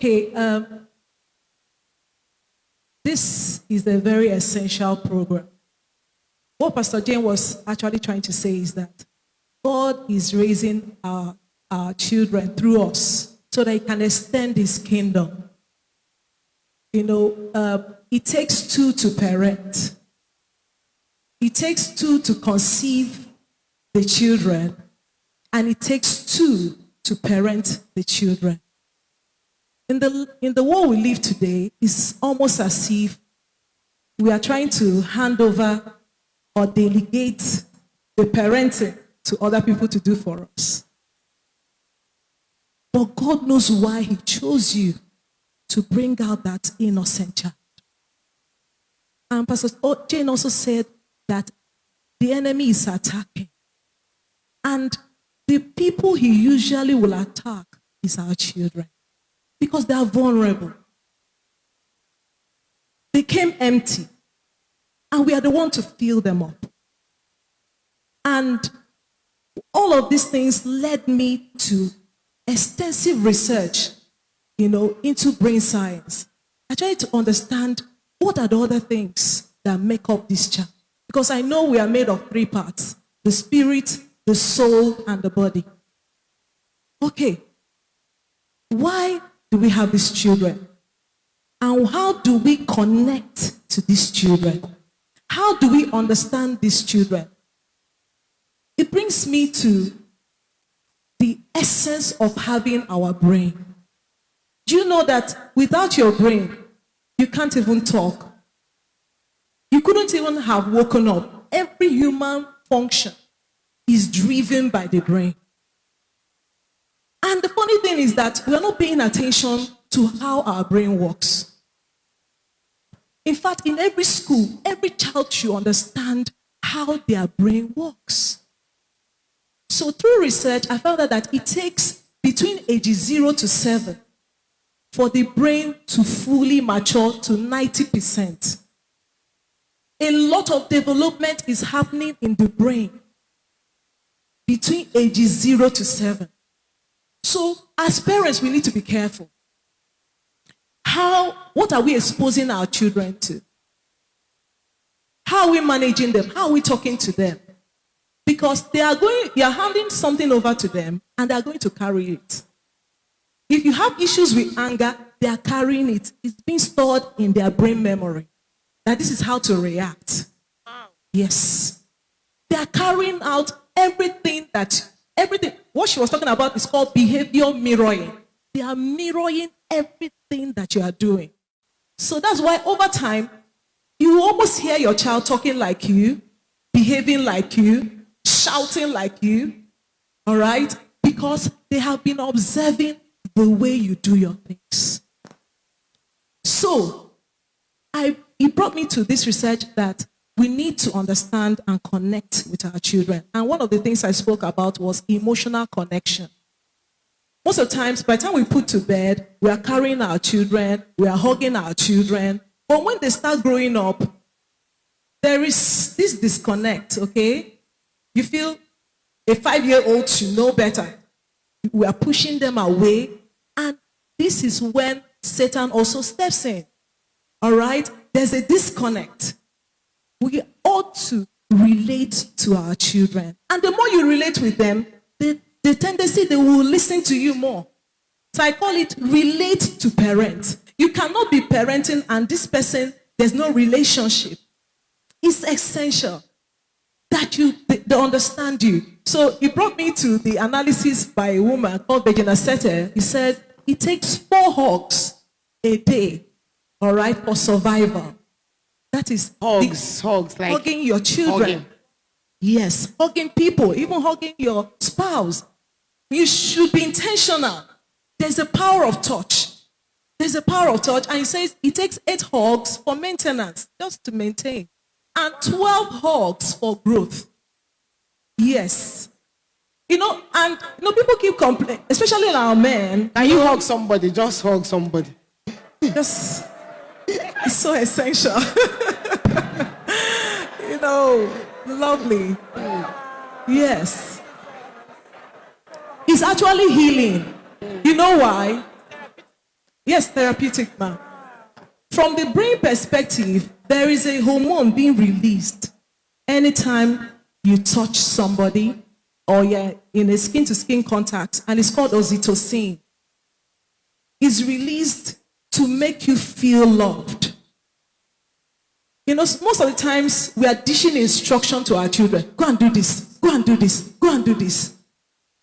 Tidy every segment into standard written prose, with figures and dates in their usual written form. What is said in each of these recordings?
Okay, this is a very essential program. What Pastor Jane was actually trying to say is that God is raising our children through us so that He can extend His kingdom. You know, it takes two to parent. It takes two to conceive the children, and it takes two to parent the children. In the world we live today, it's almost as if we are trying to hand over or delegate the parenting to other people to do for us. But God knows why He chose you to bring out that innocent child. And Pastor Jane also said that the enemy is attacking. And the people he usually will attack is our children, because they are vulnerable. They came empty, and we are the one to fill them up. And all of these things led me to extensive research, into brain science. I tried to understand what are the other things that make up this child. Because I know we are made of three parts: the spirit, the soul, and the body. Okay, why do we have these children? And how do we connect to these children? How do we understand these children? It brings me to the essence of having our brain. Do you know that without your brain, you can't even talk? You couldn't even have woken up. Every human function is driven by the brain. And the funny thing is that we're not paying attention to how our brain works. In fact, in every school, every child should understand how their brain works. So through research, I found out that it takes between ages 0 to 7 for the brain to fully mature to 90%. A lot of development is happening in the brain between ages 0 to 7. So as parents, we need to be careful. What are we exposing our children to? How are we managing them? How are we talking to them? Because you are handing something over to them, and they are going to carry it. If you have issues with anger, they are carrying it. It's being stored in their brain memory. That this is how to react. Yes. They are carrying out everything. What she was talking about is called behavior mirroring. They are mirroring everything that you are doing. So that's why over time, you almost hear your child talking like you, behaving like you, shouting like you, all right? Because they have been observing the way you do your things. So, it brought me to this research that we need to understand and connect with our children. And one of the things I spoke about was emotional connection. Most of the times, by the time we put to bed, we are carrying our children, we are hugging our children. But when they start growing up, there is this disconnect, okay? You feel a 5-year-old should know better. We are pushing them away. And this is when Satan also steps in. All right? There's a disconnect. We ought to relate to our children. And the more you relate with them, the tendency they will listen to you more. So I call it relate to parent. You cannot be parenting and this person, there's no relationship. It's essential that they understand you. So it brought me to the analysis by a woman called Virginia Sete. He said, it takes 4 hugs a day, all right, for survival. That is hugs, like hugging your children. Hugging. Yes, hugging people, even hugging your spouse. You should be intentional. There's a power of touch. There's a power of touch. And he says it takes 8 hugs for maintenance, just to maintain. And 12 hugs for growth. Yes. People keep complaining, especially our men. Can you hug somebody? Just hug somebody. It's so essential. Lovely. Yes. It's actually healing. You know why? Yes, therapeutic now. From the brain perspective, there is a hormone being released anytime you touch somebody or you're in a skin-to-skin contact, and it's called oxytocin. It's released to make you feel loved. You know, most of the times we are dishing instruction to our children. Go and do this, go and do this, go and do this.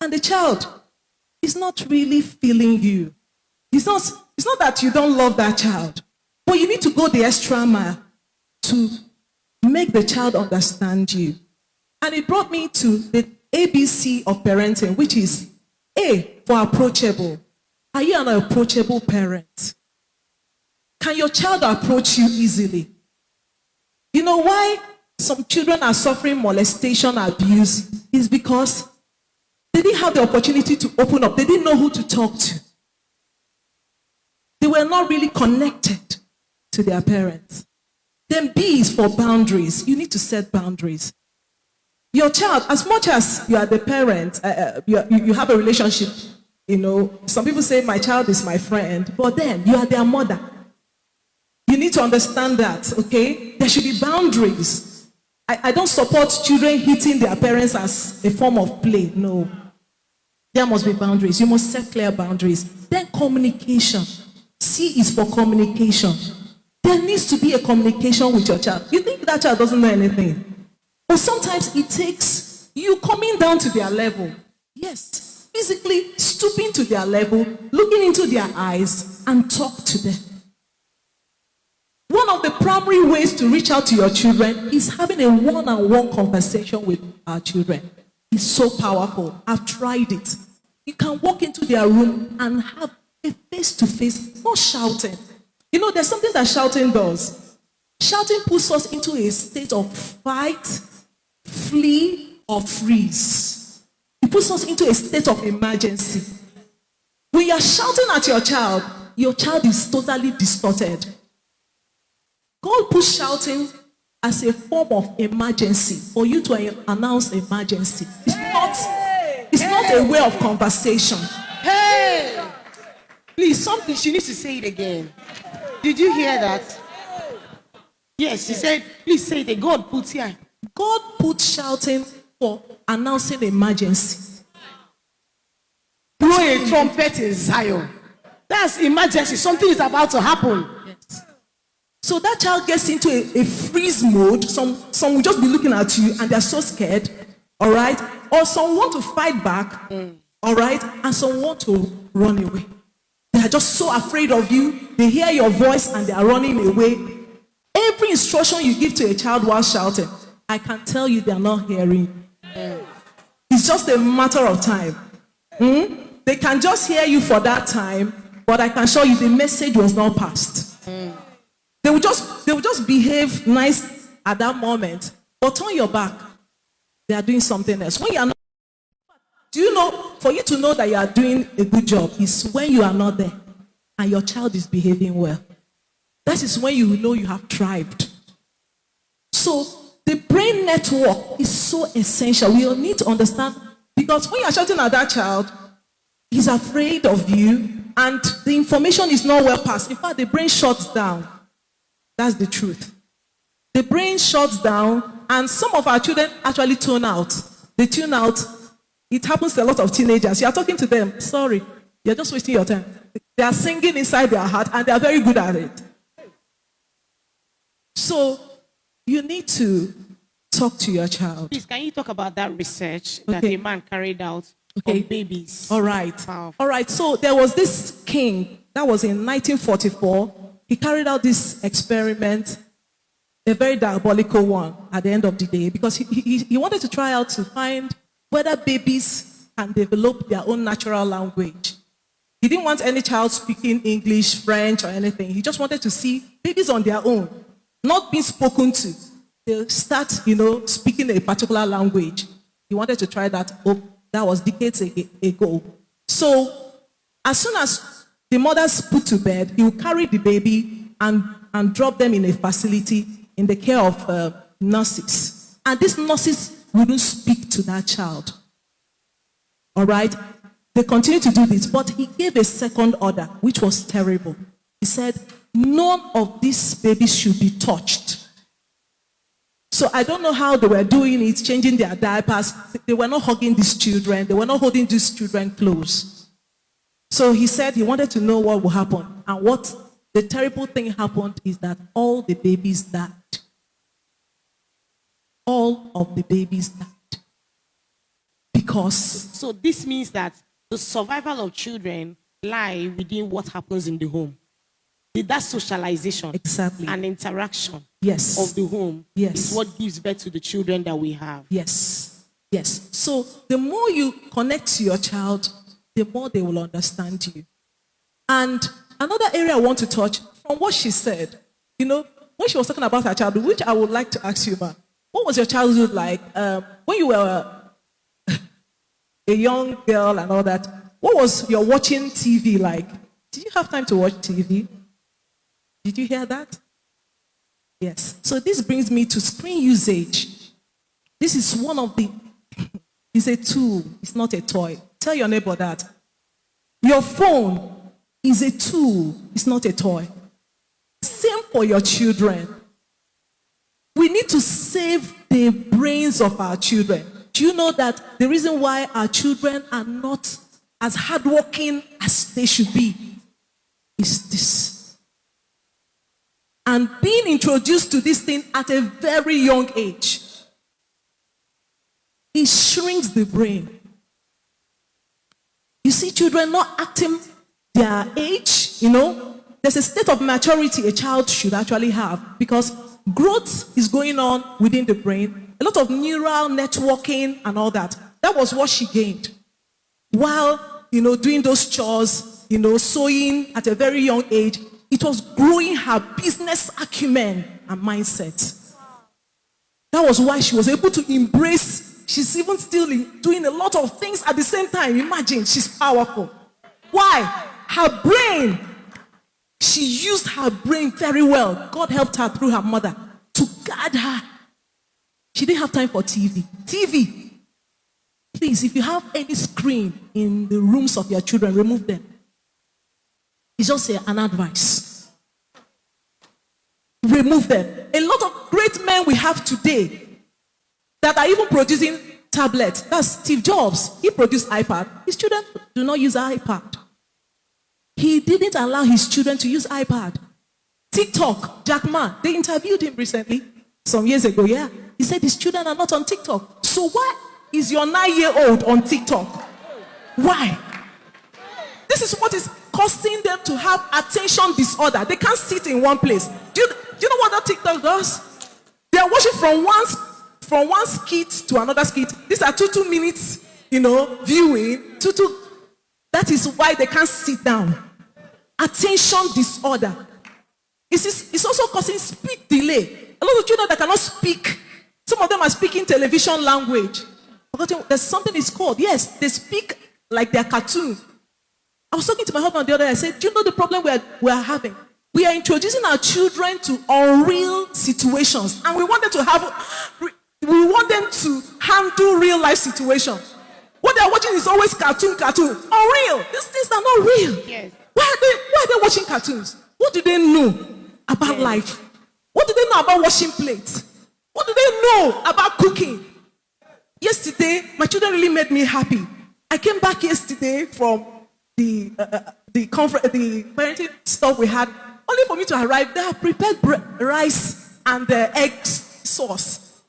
And the child is not really feeling you. It's not that you don't love that child, but you need to go the extra mile to make the child understand you. And it brought me to the ABC of parenting, which is A, for approachable. Are you an approachable parent? Can your child approach you easily? You know why some children are suffering molestation, abuse, is because they didn't have the opportunity to open up. They didn't know who to talk to. They were not really connected to their parents. Then B is for boundaries. You need to set boundaries. Your child, as much as you are the parent, you have a relationship, you know, some people say my child is my friend, but then you are their mother. You need to understand that, okay? There should be boundaries. I don't support children hitting their parents as a form of play. No. There must be boundaries. You must set clear boundaries. Then communication. C is for communication. There needs to be a communication with your child. You think that child doesn't know anything? But sometimes it takes you coming down to their level. Yes. Physically stooping to their level, looking into their eyes, and talk to them. One of the primary ways to reach out to your children is having a one-on-one conversation with our children. It's so powerful. I've tried it. You can walk into their room and have a face-to-face, not shouting. You know, there's something that shouting does. Shouting puts us into a state of fight, flee, or freeze. It puts us into a state of emergency. When you're shouting at your child is totally distorted. God puts shouting as a form of emergency for you to announce emergency. It's not a way of conversation. Hey! Please, something, she needs to say it again. Did you hear that? Yes, she said, please say it. God puts here. God put shouting for announcing emergency. Blow a trumpet in Zion. That's emergency. Something is about to happen. Yes. So that child gets into a freeze mode. Some will just be looking at you and they're so scared. All right? Or some want to fight back. All right? And some want to run away. They are just so afraid of you. They hear your voice and they are running away. Every instruction you give to a child while shouting, I can tell you they are not hearing. It's just a matter of time. They can just hear you for that time, but I can show you the message was not passed. They will just behave nice at that moment, but turn your back. They are doing something else. When you are not, do you know, for you to know that you are doing a good job is when you are not there and your child is behaving well. That is when you know you have thrived. So the brain network is so essential. We all need to understand, because when you are shouting at that child, he's afraid of you and the information is not well passed. In fact, the brain shuts down. That's the truth. The brain shuts down, and some of our children actually tune out. They tune out. It happens to a lot of teenagers. You are talking to them. Sorry, you're just wasting your time. They are singing inside their heart, and they are very good at it. So you need to talk to your child. Please, can you talk about that research that a man carried out on babies? All right. Wow. All right. So there was this king that was in 1944. He carried out this experiment, a very diabolical one at the end of the day, because he wanted to try out to find whether babies can develop their own natural language. He didn't want any child speaking English, French, or anything. He just wanted to see babies on their own, not being spoken to. They'll start, speaking a particular language. He wanted to try that. Oh, that was decades ago. So as soon as the mothers put to bed, he would carry the baby and drop them in a facility in the care of nurses. And these nurses wouldn't speak to that child. All right? they continued to do this, but he gave a second order, which was terrible. He said, none of these babies should be touched. So I don't know how they were doing it, changing their diapers. They were not hugging these children. They were not holding these children close. So he said he wanted to know what would happen. And what the terrible thing happened is that all the babies died. All of the babies died. Because... So this means that the survival of children lie within what happens in the home. That socialization, exactly, and interaction, yes, of the home, yes, is what gives birth to the children that we have. Yes, yes. So the more you connect to your child, the more they will understand you. And another area I want to touch from what she said, you know, when she was talking about her childhood, which I would like to ask you about, what was your childhood like when you were a young girl and all that? What was your watching TV like? Did you have time to watch TV? Did you hear that? Yes. So this brings me to screen usage. This is one of the, it's a tool, it's not a toy. Tell your neighbor that. Your phone is a tool, it's not a toy. Same for your children. We need to save the brains of our children. Do you know that the reason why our children are not as hardworking as they should be is this? And being introduced to this thing at a very young age, it shrinks the brain. You see children not acting their age, you know. There's a state of maturity a child should actually have because growth is going on within the brain. A lot of neural networking and all that. That was what she gained. While, you know, doing those chores, you know, sewing at a very young age, it was growing her business acumen and mindset. That was why she was able to embrace. She's even still doing a lot of things at the same time. Imagine, she's powerful. Why? Her brain. She used her brain very well. God helped her through her mother to guide her. She didn't have time for TV. TV. Please, if you have any screen in the rooms of your children, remove them. It's just an advice. Remove them. A lot of great men we have today that are even producing tablets. That's Steve Jobs. He produced iPad. His children do not use iPad. He didn't allow his children to use iPad. TikTok, Jack Ma, they interviewed him recently, some years ago, yeah. He said his children are not on TikTok. So why is your 9-year-old on TikTok? Why? This is what is causing them to have attention disorder. They can't sit in one place. Do you know what that TikTok does? They are watching from one skit to another skit. These are 2 minutes, you know, viewing. That is why they can't sit down. Attention disorder. It's also causing speech delay. A lot of children that cannot speak. Some of them are speaking television language. There's something it's called. Yes, they speak like they're cartoon. I was talking to my husband the other day. I said, do you know the problem we are having? We are introducing our children to unreal situations. And we want them to handle real life situations. What they are watching is always cartoon. Unreal. These things are not real. Yes. Why are they watching cartoons? What do they know about life? What do they know about washing plates? What do they know about cooking? Yesterday, my children really made me happy. I came back yesterday from the conference, the parenting stuff we had, only for me to arrive. They have prepared rice and the egg sauce.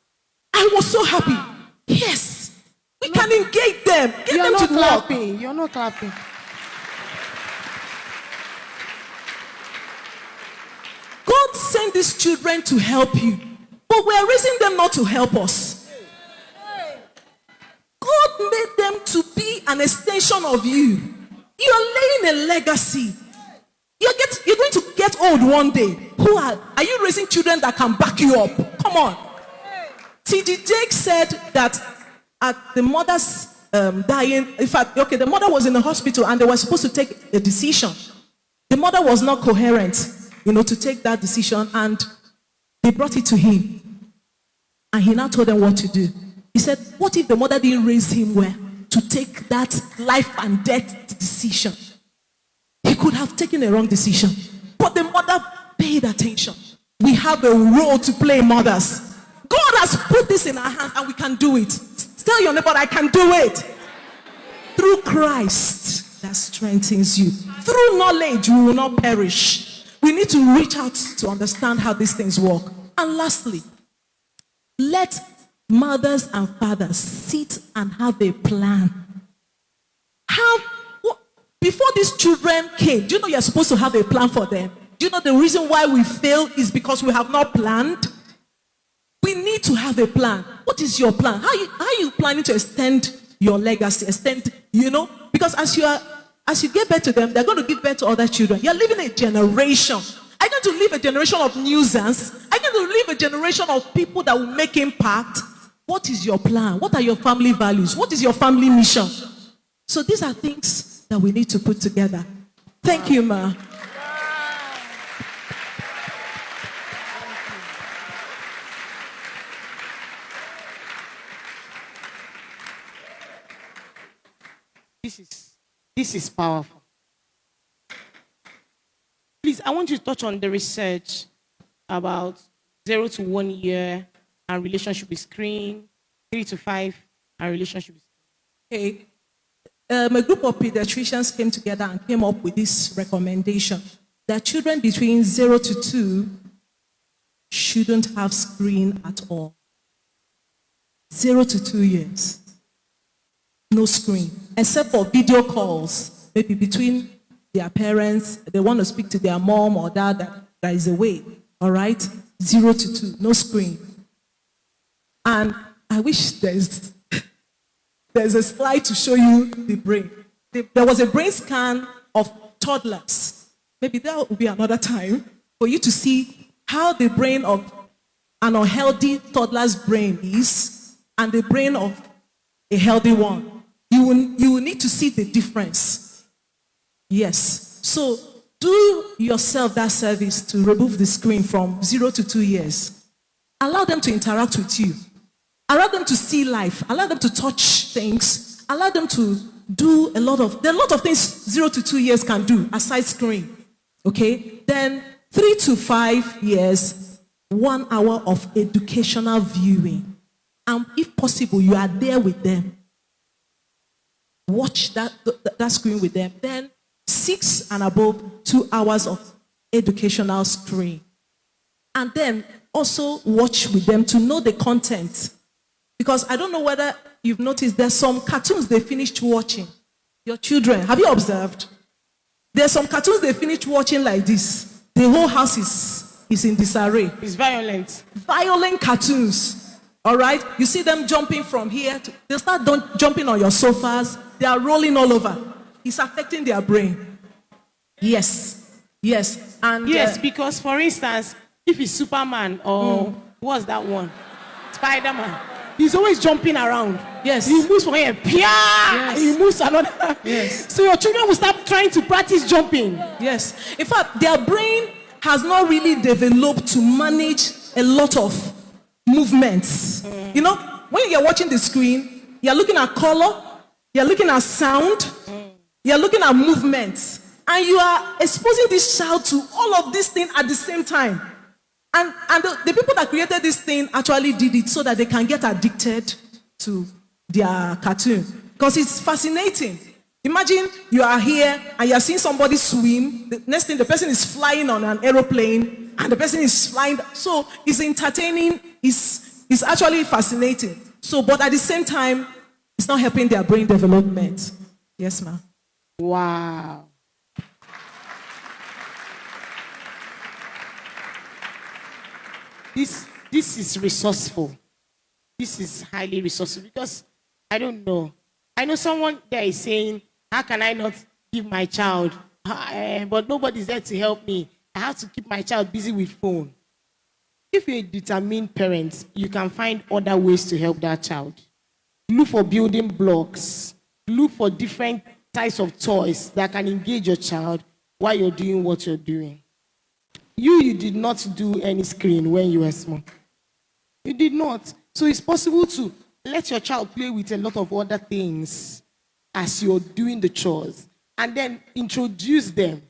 I was so happy. Yes, we can engage them. Get them to clapping. You're not clapping. God sent these children to help you, but we are raising them not to help us. God made them to be an extension of you. You're laying a legacy. You're going to get old one day. Are you raising children that can back you up? Come on. T.D. Jakes said that at the mother's dying, in fact, the mother was in the hospital and they were supposed to take a decision. The mother was not coherent, to take that decision, and they brought it to him. And he now told them what to do. He said, what if the mother didn't raise him well? to take that life and death decision. He could have taken a wrong decision, but the mother paid attention. We have a role to play, mothers. God has put this in our hands and we can do it. Tell your neighbor, I can do it. Through Christ that strengthens you. Through knowledge, you will not perish. We need to reach out to understand how these things work. And lastly, let mothers and fathers sit and have a plan. Before these children came, do you know you're supposed to have a plan for them? Do you know the reason why we fail is because we have not planned? We need to have a plan. What is your plan? How are you planning to extend your legacy? Because as you give birth to them, they're going to give birth to other children. You're living a generation. Are you going to live a generation of nuisance? Are you going to live a generation of people that will make impact? What is your plan? What are your family values? What is your family mission? So these are things that we need to put together. Thank you, Ma. This is powerful. Please, I want you to touch on the research about 0 to 1 year and relationship with screen, 3 to 5 and relationship with screen. Okay. A group of pediatricians came together and came up with this recommendation that children between 0 to 2 shouldn't have screen at all. 0 to 2 years. No screen, except for video calls, maybe between their parents. They want to speak to their mom or dad that is away. All right? 0 to 2, no screen. And I wish there's a slide to show you the brain. There was a brain scan of toddlers. Maybe that will be another time for you to see how the brain of an unhealthy toddler's brain is and the brain of a healthy one. You will need to see the difference. Yes. So do yourself that service to remove the screen from 0 to 2 years. Allow them to interact with you. Allow them to see life. Allow them to touch things. Allow them to do there are a lot of things 0 to 2 years can do aside screen. Okay? Then 3 to 5 years, 1 hour of educational viewing. And if possible, you are there with them. Watch that screen with them. Then 6 and above, 2 hours of educational screen. And then also watch with them to know the content. Because I don't know whether you've noticed there's some cartoons they finished watching. Your children, have you observed? There's some cartoons they finished watching like this. The whole house is in disarray. It's violent. Violent cartoons. All right? You see them jumping from here. They start jumping on your sofas. They are rolling all over. It's affecting their brain. Yes. Yes. And yes, because for instance, if it's Superman or what's that one? Spider-Man. He's always jumping around. Yes. He moves from here. Yes. He moves another. Yes. So your children will start trying to practice jumping. Yes. In fact, their brain has not really developed to manage a lot of movements. You know, when you're watching the screen, you're looking at color, you're looking at sound, you're looking at movements, and you are exposing this child to all of these things at the same time. And the people that created this thing actually did it so that they can get addicted to their cartoon. Because it's fascinating. Imagine you are here and you're seeing somebody swim. The next thing, the person is flying on an aeroplane and the person is flying. So it's entertaining. It's actually fascinating. So, but at the same time, it's not helping their brain development. Yes, ma'am. Wow. This is resourceful. This is highly resourceful because I don't know. I know someone there is saying, how can I not give my child? But nobody's there to help me. I have to keep my child busy with phone. If you're a determined parent, you can find other ways to help that child. Look for building blocks. Look for different types of toys that can engage your child while you're doing what you're doing. You did not do any screen when you were small. You did not. So it's possible to let your child play with a lot of other things as you're doing the chores. And then introduce them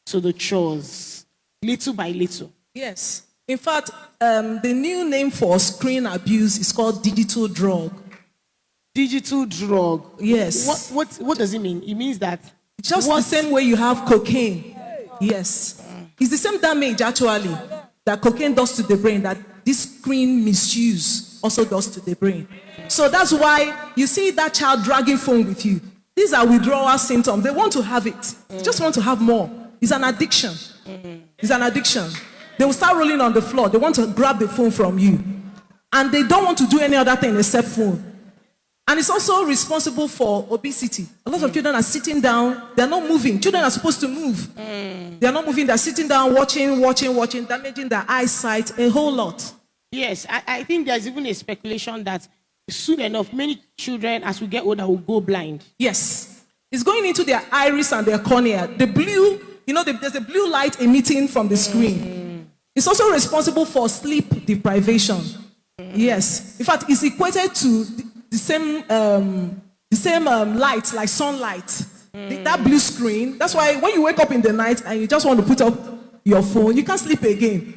to the chores, little by little. Yes. In fact, the new name for screen abuse is called digital drug. Digital drug. Yes. What does it mean? It means that Just the same way you have cocaine. Yes. It's the same damage, actually, that cocaine does to the brain, that this screen misuse also does to the brain. So that's why you see that child dragging phone with you. These are withdrawal symptoms. They want to have it. They just want to have more. It's an addiction. It's an addiction. They will start rolling on the floor. They want to grab the phone from you. And they don't want to do any other thing except phone. And it's also responsible for obesity. A lot of children are sitting down. They're not moving. Children are supposed to move. They're not moving. They're sitting down, watching, damaging their eyesight, a whole lot. Yes, I think there's even a speculation that soon enough, many children, as we get older, will go blind. Yes. It's going into their iris and their cornea. The blue, there's a blue light emitting from the screen. It's also responsible for sleep deprivation. Yes. In fact, it's equated to the same light, like sunlight. That blue screen. That's why when you wake up in the night and you just want to put up your phone, you can't sleep again.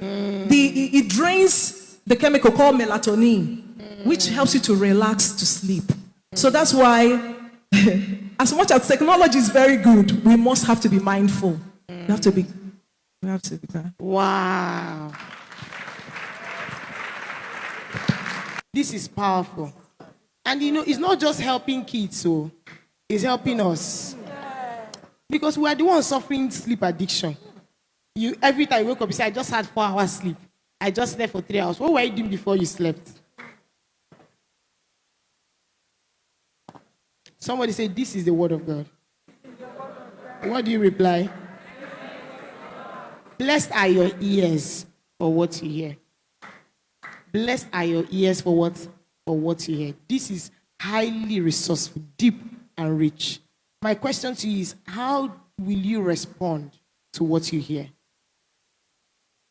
It drains the chemical called melatonin, which helps you to relax to sleep. So that's why, as much as technology is very good, we must have to be mindful. We have to be kind. Wow. This is powerful. And it's not just helping kids, so it's helping us. Because we are the ones suffering sleep addiction. Every time you wake up, you say, I just had 4 hours sleep. I just slept for 3 hours. What were you doing before you slept? Somebody say, this is the word of God. What do you reply? Blessed are your ears for what you hear. Blessed are your ears for what? For what you hear. This is highly resourceful, deep and rich. My question to you is, how will you respond to what you hear?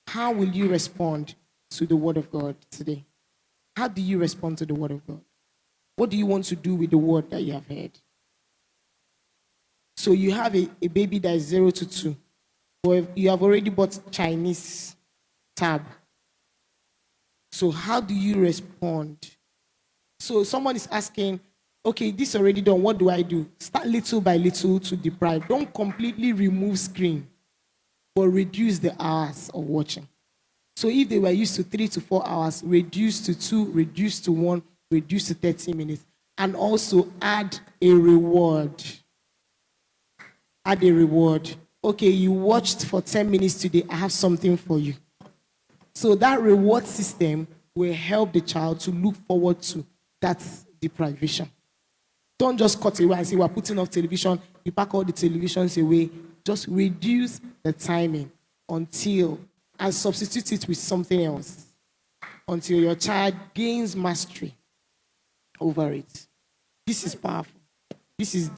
How will you respond to the word of God today? How do you respond to the word of God? What do you want to do with the word that you have heard? So you have a baby that is 0 to 2. Or you have already bought Chinese tab. So how do you respond? So someone is asking, okay, this is already done. What do I do? Start little by little to deprive. Don't completely remove screen, but reduce the hours of watching. So if they were used to 3 to 4 hours, reduce to 2, reduce to 1, reduce to 30 minutes. And also add a reward. Add a reward. Okay, you watched for 10 minutes today. I have something for you. So that reward system will help the child to look forward to that deprivation. Don't just cut away and say, we're putting off television. You pack all the televisions away. Just reduce the timing and substitute it with something else until your child gains mastery over it. This is powerful. This is